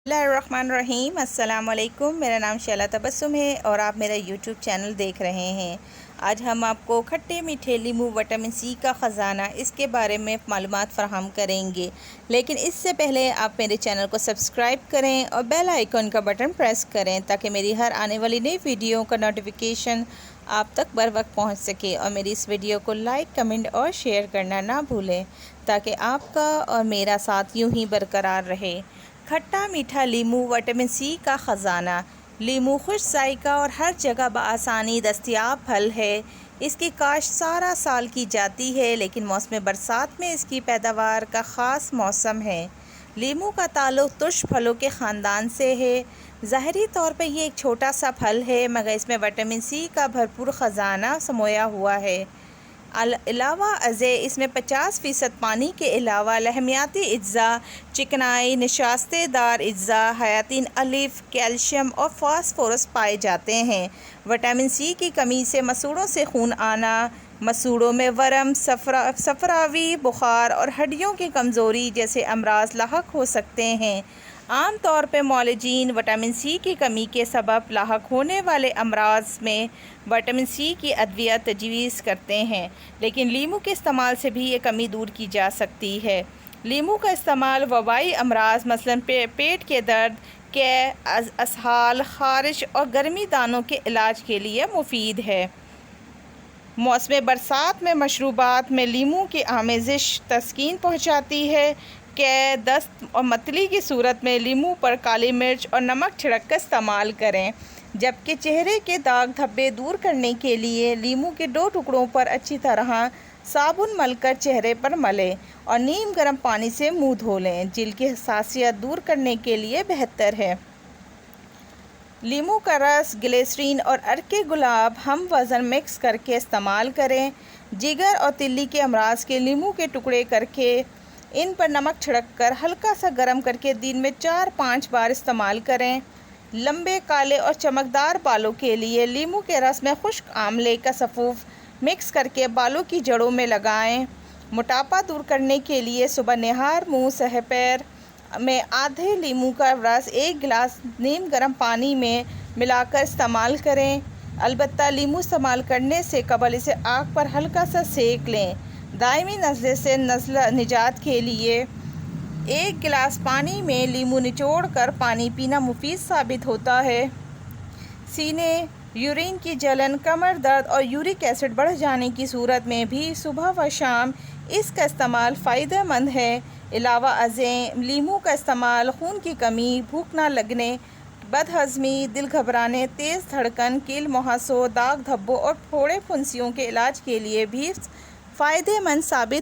بسم اللہ الرحمن الرحیم۔ السلام علیکم، میرا نام شیلا تبسم ہے اور آپ میرا یوٹیوب چینل دیکھ رہے ہیں۔ آج ہم آپ کو کھٹے میٹھے لیمو وٹامن سی کا خزانہ اس کے بارے میں معلومات فراہم کریں گے، لیکن اس سے پہلے آپ میرے چینل کو سبسکرائب کریں اور بیل آئیکن کا بٹن پریس کریں تاکہ میری ہر آنے والی نئی ویڈیو کا نوٹیفیکیشن آپ تک بر وقت پہنچ سکے، اور میری اس ویڈیو کو لائک، کمنٹ اور شیئر کرنا نہ بھولیں تاکہ آپ کا اور میرا ساتھ یوں ہی برقرار رہے۔ کھٹا میٹھا لیمو وٹامن سی کا خزانہ۔ لیمو خوش ذائقہ اور ہر جگہ بآسانی دستیاب پھل ہے۔ اس کی کاشت سارا سال کی جاتی ہے، لیکن موسم برسات میں اس کی پیداوار کا خاص موسم ہے۔ لیمو کا تعلق ترش پھلوں کے خاندان سے ہے۔ ظاہری طور پہ یہ ایک چھوٹا سا پھل ہے، مگر اس میں وٹامن سی کا بھرپور خزانہ سمویا ہوا ہے۔ علاوہ ازیں اس میں 50% پانی کے علاوہ لحمیاتی اجزاء، چکنائی، نشاستہ دار اجزاء، حیاتین الف، کیلشیم اور فاسفورس پائے جاتے ہیں۔ وٹامن سی کی کمی سے مسوڑھوں سے خون آنا، مسوڑھوں میں ورم، صفراوی بخار اور ہڈیوں کی کمزوری جیسے امراض لاحق ہو سکتے ہیں۔ عام طور پہ معالجین وٹامن سی کی کمی کے سبب لاحق ہونے والے امراض میں وٹامن سی کی ادویہ تجویز کرتے ہیں، لیکن لیمو کے استعمال سے بھی یہ کمی دور کی جا سکتی ہے۔ لیمو کا استعمال وبائی امراض مثلاً پیٹ کے درد، قے، اسہال، خارش اور گرمی دانوں کے علاج کے لیے مفید ہے۔ موسم برسات میں مشروبات میں لیمو کی آمیزش تسکین پہنچاتی ہے۔ قے، دست اور متلی کی صورت میں لیمو پر کالی مرچ اور نمک چھڑک کر استعمال کریں، جبکہ چہرے کے داغ دھبے دور کرنے کے لیے لیمو کے 2 ٹکڑوں پر اچھی طرح صابن مل کر چہرے پر ملیں اور نیم گرم پانی سے منہ دھو لیں۔ جلد کی حساسیت دور کرنے کے لیے بہتر ہے۔ لیمو کا رس، گلیسرین اور عرق گلاب ہم وزن مکس کر کے استعمال کریں۔ جگر اور تلی کے امراض کے لیمو کے ٹکڑے کر کے ان پر نمک چھڑک کر ہلکا سا گرم کر کے دن میں 4-5 بار استعمال کریں۔ لمبے، کالے اور چمکدار بالوں کے لیے لیمو کے رس میں خشک آملے کا سفوف مکس کر کے بالوں کی جڑوں میں لگائیں۔ موٹاپا دور کرنے کے لیے صبح نہار منہ سہ پیر میں آدھے لیمو کا رس 1 گلاس نیم گرم پانی میں ملا کر استعمال کریں۔ البتہ لیمو استعمال کرنے سے قبل اسے آنکھ پر ہلکا سا سینک لیں۔ دائمی نزلے سے نجات کے لیے 1 گلاس پانی میں لیمو نچوڑ کر پانی پینا مفید ثابت ہوتا ہے۔ سینے، یورین کی جلن، کمر درد اور یورک ایسڈ بڑھ جانے کی صورت میں بھی صبح و شام اس کا استعمال فائدہ مند ہے۔ علاوہ ازیں لیمو کا استعمال خون کی کمی، بھوک نہ لگنے، بد ہضمی، دل گھبرانے، تیز دھڑکن، کیل مہاسوں، داغ دھبوں اور پھوڑے پھنسیوں کے علاج کے لیے بھی فائدہ مند ثابت